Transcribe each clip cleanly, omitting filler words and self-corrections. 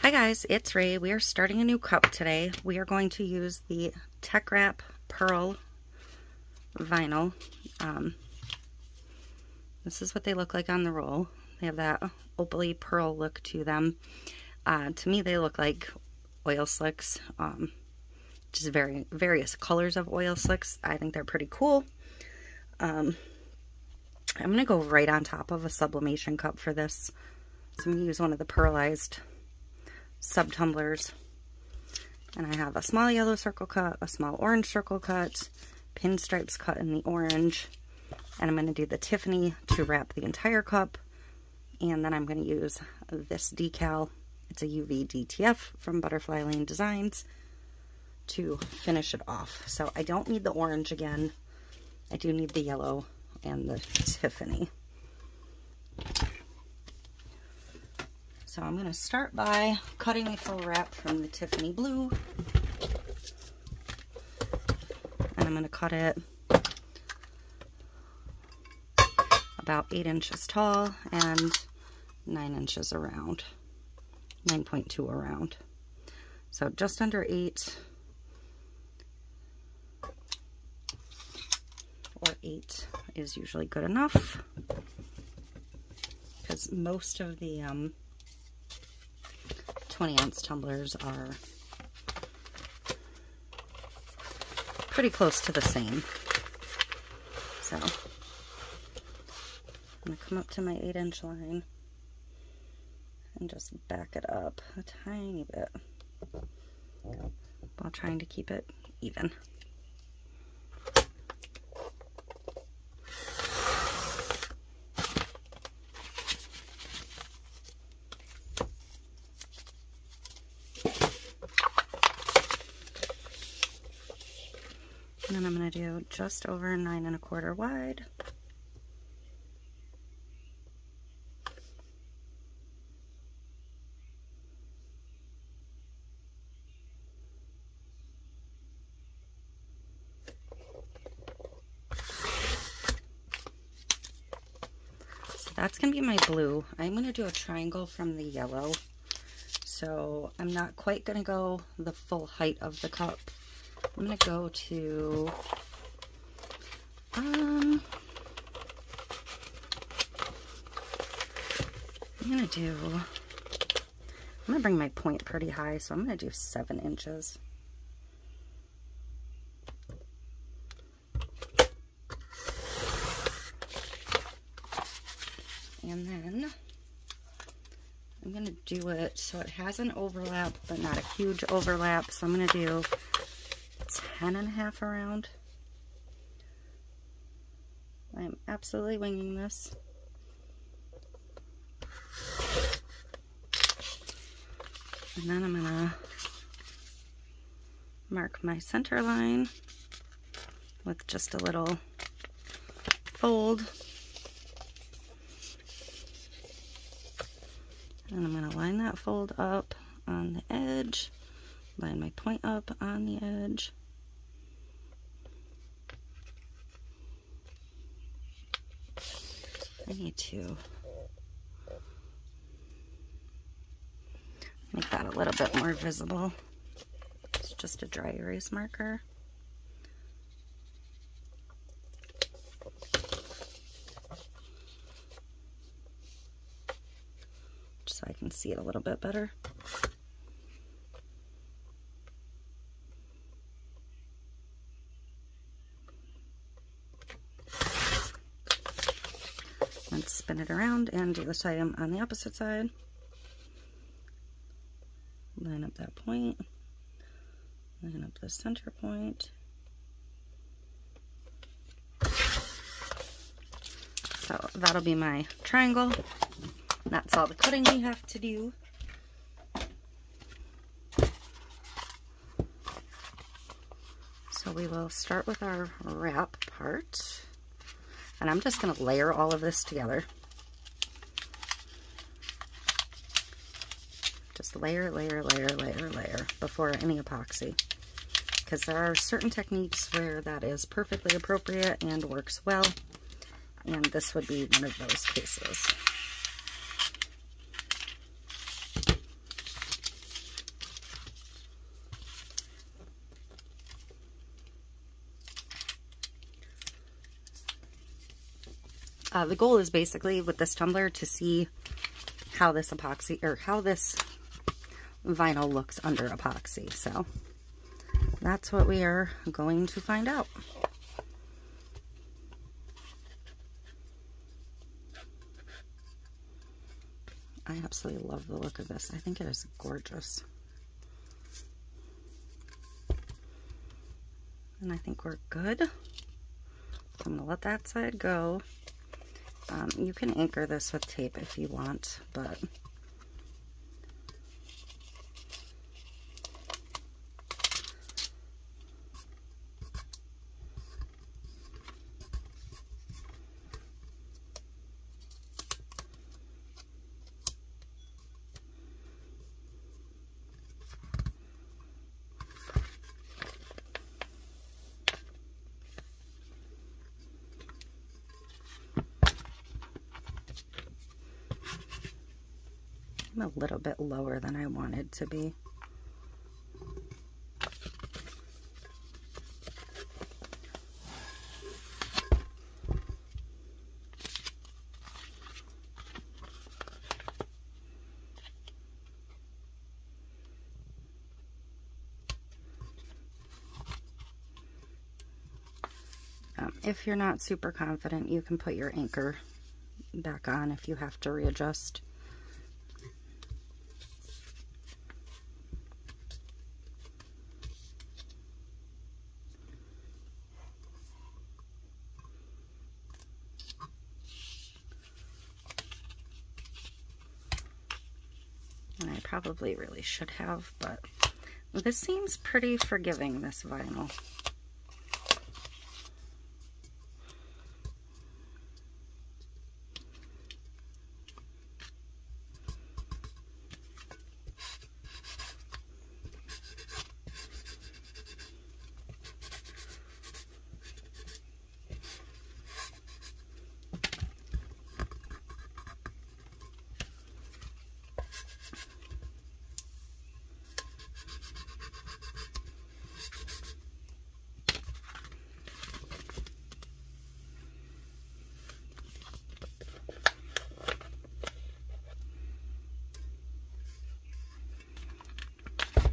Hi guys, it's Ray. We are starting a new cup today. We are going to use the TeckWrap Pearl vinyl. This is what they look like on the roll. They have that opaly pearl look to them. To me, they look like oil slicks, just various colors of oil slicks. I think they're pretty cool. I'm going to go right on top of a sublimation cup for this. So I'm going to use one of the pearlized sub tumblers, and I have a small yellow circle cut, a small orange circle cut, pinstripes cut in the orange, and I'm going to do the Tiffany to wrap the entire cup. And then I'm going to use this decal. It's a UV DTF from Butterfly Lane Designs to finish it off. So I don't need the orange again. I do need the yellow and the Tiffany. So I'm going to start by cutting a full wrap from the Tiffany blue. And I'm going to cut it about 8 inches tall and 9 inches around. 9.2 around. So just under 8. Or 8 is usually good enough. Because most of the 20-ounce tumblers are pretty close to the same. So I'm going to come up to my 8-inch line and just back it up a tiny bit while trying to keep it even. And then I'm going to do just over 9 1/4 wide. So that's going to be my blue. I'm going to do a triangle from the yellow. So I'm not quite going to go the full height of the cup. I'm going to go to, I'm going to bring my point pretty high, so I'm going to do 7 inches. And then I'm going to do it so it has an overlap, but not a huge overlap. So I'm going to do 10 1/2 around. I'm absolutely winging this. And then I'm gonna mark my center line with just a little fold. And I'm gonna line that fold up on the edge, line my point up on the edge. I need to make that a little bit more visible. It's just a dry erase marker. Just so I can see it a little bit better. Let's spin it around and do the side on the opposite side. Line up that point. Line up the center point. So that'll be my triangle. That's all the cutting we have to do. So we will start with our wrap part. And I'm just going to layer all of this together. Just layer, layer, layer, layer, layer before any epoxy. Because there are certain techniques where that is perfectly appropriate and works well. And this would be one of those cases. The goal is basically with this tumbler to see how this epoxy, or how this vinyl looks under epoxy. So that's what we are going to find out. I absolutely love the look of this. I think it is gorgeous. And I think we're good. So I'm going to let that side go. You can anchor this with tape if you want, but I'm a little bit lower than I wanted to be. If you're not super confident, you can put your anchor back on if you have to readjust. And I probably really should have, but this seems pretty forgiving, this vinyl.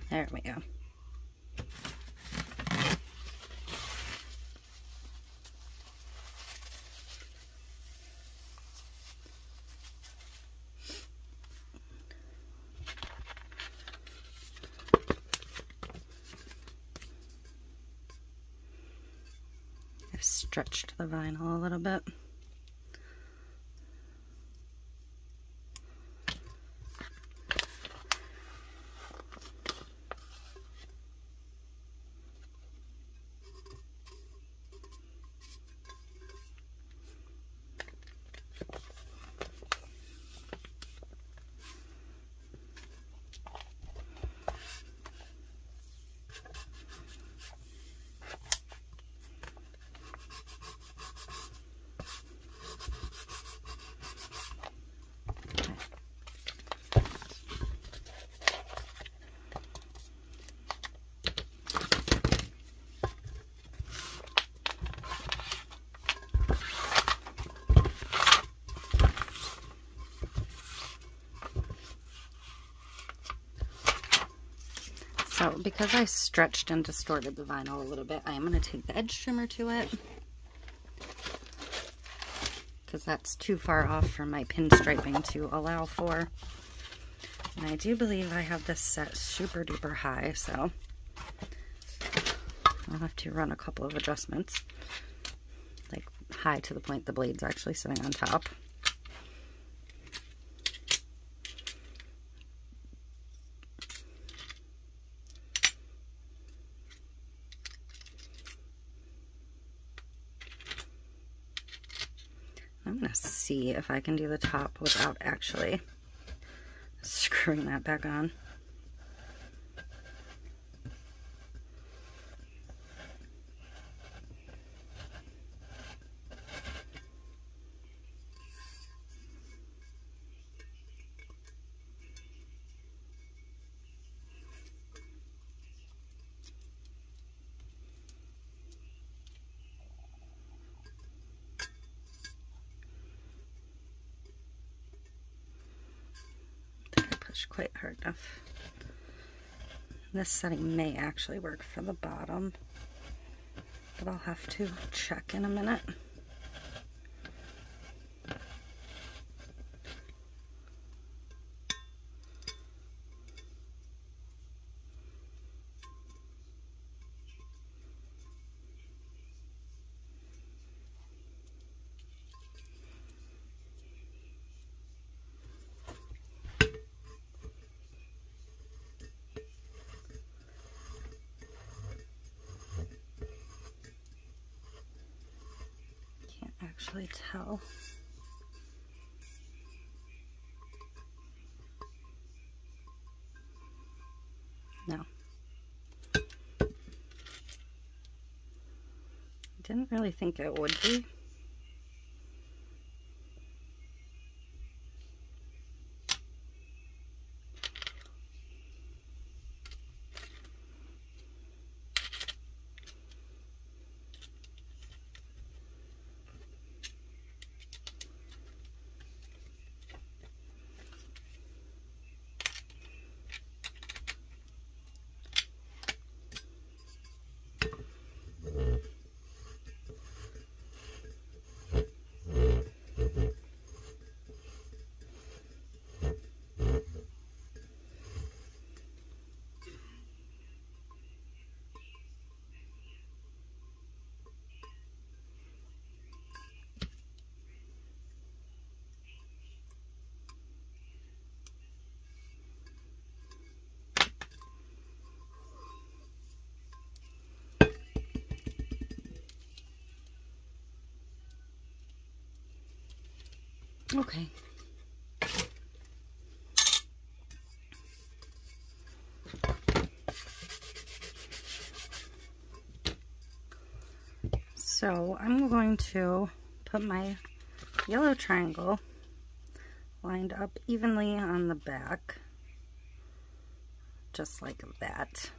There we go. I've stretched the vinyl a little bit. So because I stretched and distorted the vinyl a little bit, I am going to take the edge trimmer to it, because that's too far off from my pinstriping to allow for. And I do believe I have this set super duper high, so I'll have to run a couple of adjustments, like high to the point the blade's actually sitting on top. I'm going to see if I can do the top without actually screwing that back on. pushed quite hard enough. This setting may actually work for the bottom, but I'll have to check in a minute. Actually tell. No. Didn't really think it would be. Okay. So I'm going to put my yellow triangle lined up evenly on the back, just like that.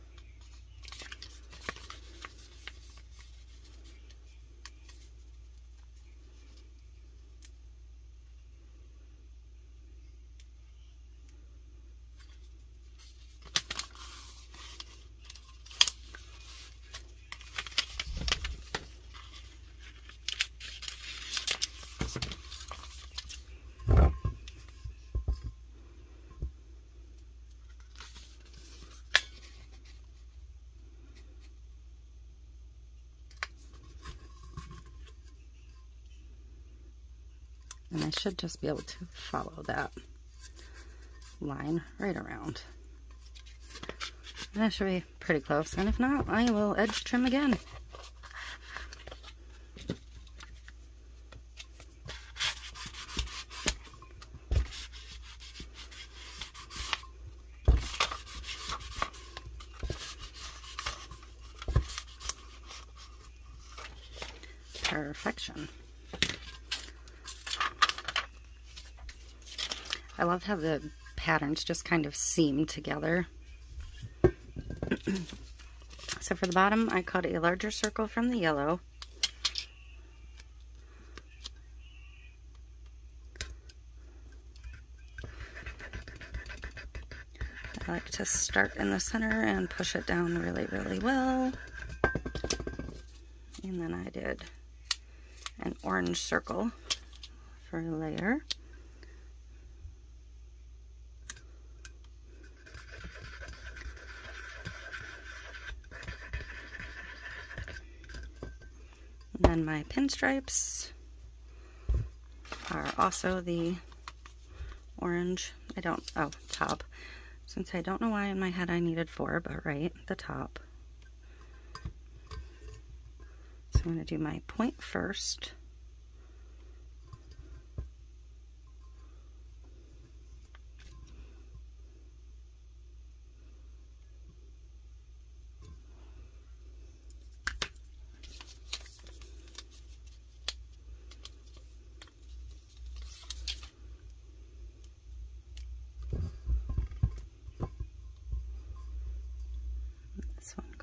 And I should just be able to follow that line right around. And that should be pretty close. And if not, I will edge trim again. Perfection. I love how the patterns just kind of seam together. So for the bottom, I cut a larger circle from the yellow. I like to start in the center and push it down really, really well. And then I did an orange circle for a layer. And then my pinstripes are also the orange. Top. Since I don't know why in my head I needed 4, but right, the top. So I'm going to do my point first.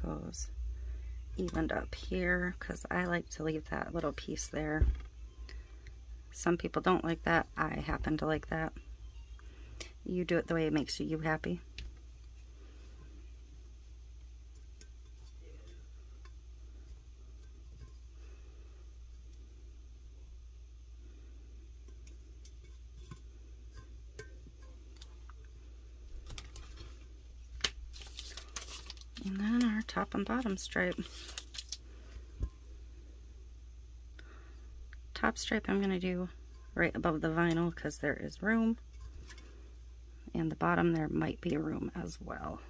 Goes evened up here because I like to leave that little piece there. Some people don't like that. I happen to like that. You do it the way it makes you happy. And then our top and bottom stripe. Top stripe I'm going to do right above the vinyl because there is room. And the bottom there might be room as well.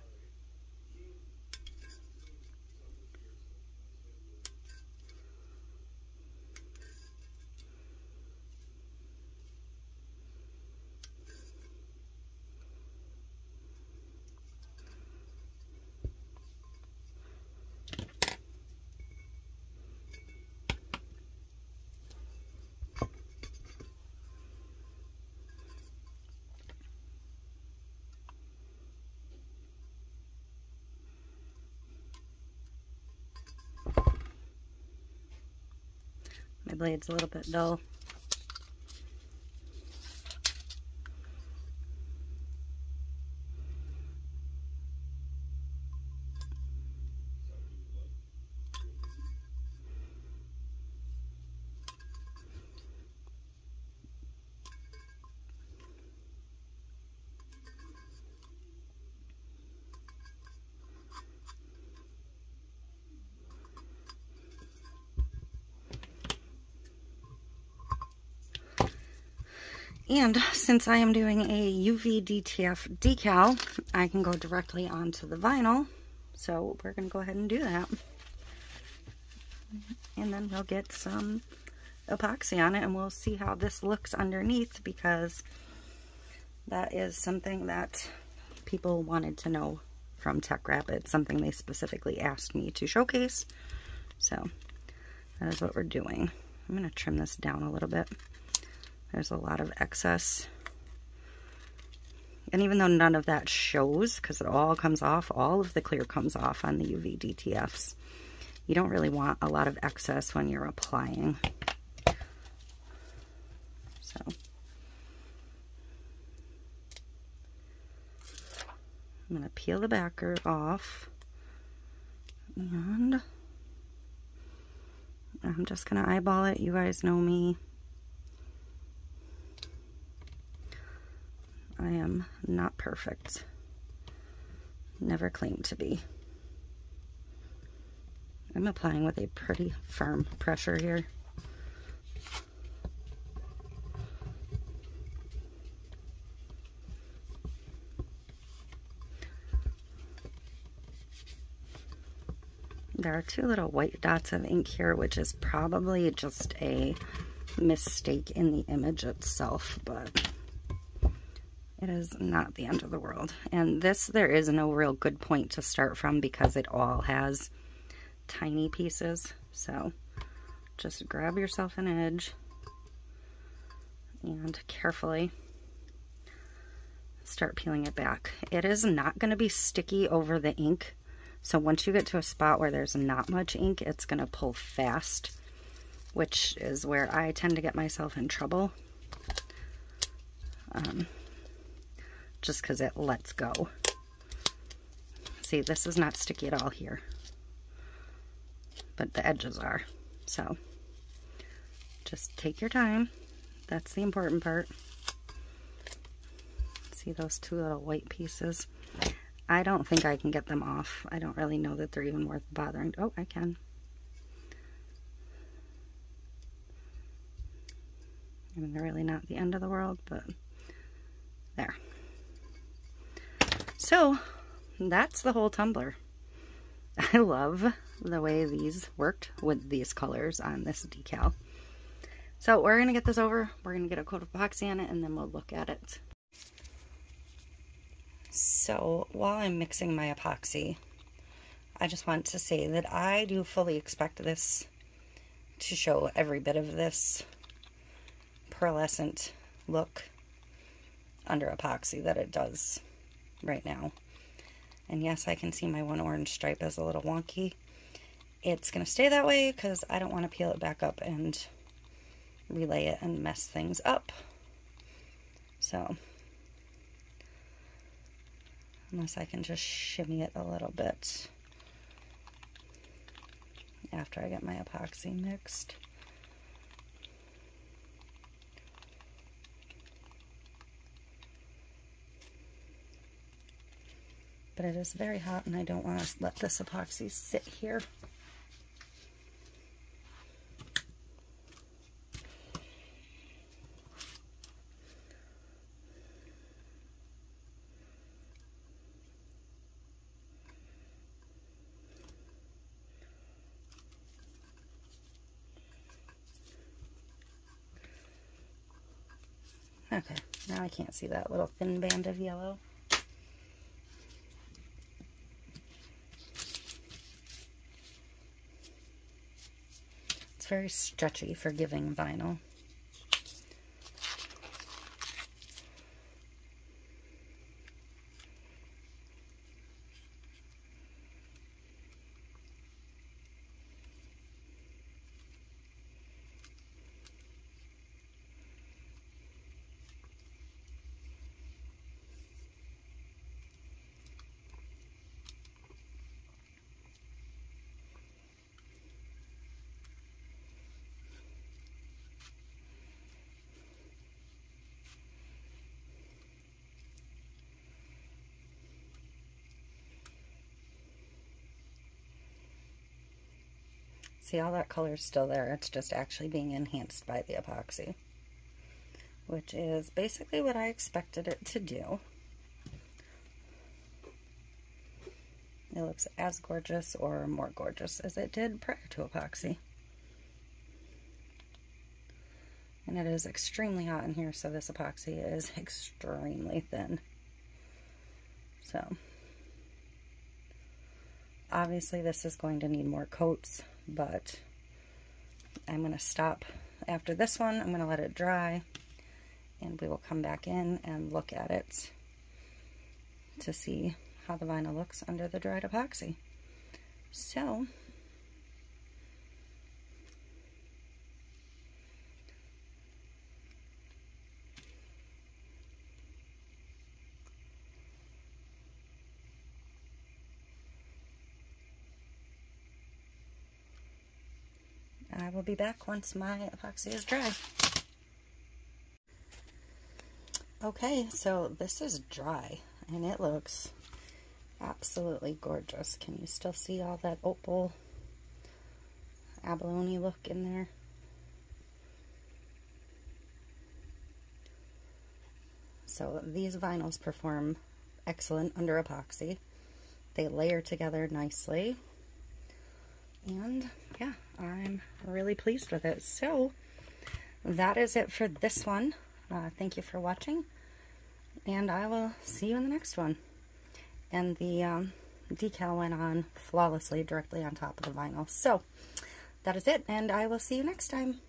My blade's a little bit dull. And since I am doing a UV DTF decal, I can go directly onto the vinyl. So we're going to go ahead and do that. And then we'll get some epoxy on it and we'll see how this looks underneath, because that is something that people wanted to know from TeckWrap. It's something they specifically asked me to showcase. So that is what we're doing. I'm going to trim this down a little bit. There's a lot of excess. And even though none of that shows, because it all comes off, all of the clear comes off on the UV DTFs, you don't really want a lot of excess when you're applying. So I'm going to peel the backer off. And I'm just going to eyeball it. You guys know me. I am not perfect. Never claimed to be. I'm applying with a pretty firm pressure here. There are two little white dots of ink here, which is probably just a mistake in the image itself, but it is not the end of the world. And this, there is no real good point to start from because it all has tiny pieces. So just grab yourself an edge and carefully start peeling it back. It is not going to be sticky over the ink. So once you get to a spot where there's not much ink, it's going to pull fast, which is where I tend to get myself in trouble. Just because it lets go. See, this is not sticky at all here, but the edges are. So just take your time. That's the important part. See those two little white pieces? I don't think I can get them off. I don't really know that they're even worth bothering. Oh, I can. I mean, they're really not the end of the world, but there. So that's the whole tumbler. I love the way these worked with these colors on this decal. So we're going to get this over. We're going to get a coat of epoxy on it and then we'll look at it. So while I'm mixing my epoxy, I just want to say that I do fully expect this to show every bit of this pearlescent look under epoxy that it does right now. And yes, I can see my one orange stripe is a little wonky. It's going to stay that way because I don't want to peel it back up and relay it and mess things up. So unless I can just shimmy it a little bit after I get my epoxy mixed. But it is very hot and I don't want to let this epoxy sit here. Okay, now I can't see that little thin band of yellow. It's very stretchy, forgiving vinyl. See, all that color is still there. It's just actually being enhanced by the epoxy, which is basically what I expected it to do. It looks as gorgeous or more gorgeous as it did prior to epoxy. And it is extremely hot in here, so this epoxy is extremely thin. So, obviously this is going to need more coats, but I'm going to stop after this one. I'm going to let it dry, and we will come back in and look at it to see how the vinyl looks under the dried epoxy. So, I will be back once my epoxy is dry. Okay, so this is dry and it looks absolutely gorgeous. Can you still see all that opal abalone look in there? So these vinyls perform excellent under epoxy. They layer together nicely. And yeah, I'm really pleased with it. So that is it for this one. Thank you for watching, and I will see you in the next one. And the decal went on flawlessly directly on top of the vinyl. So that is it, and I will see you next time.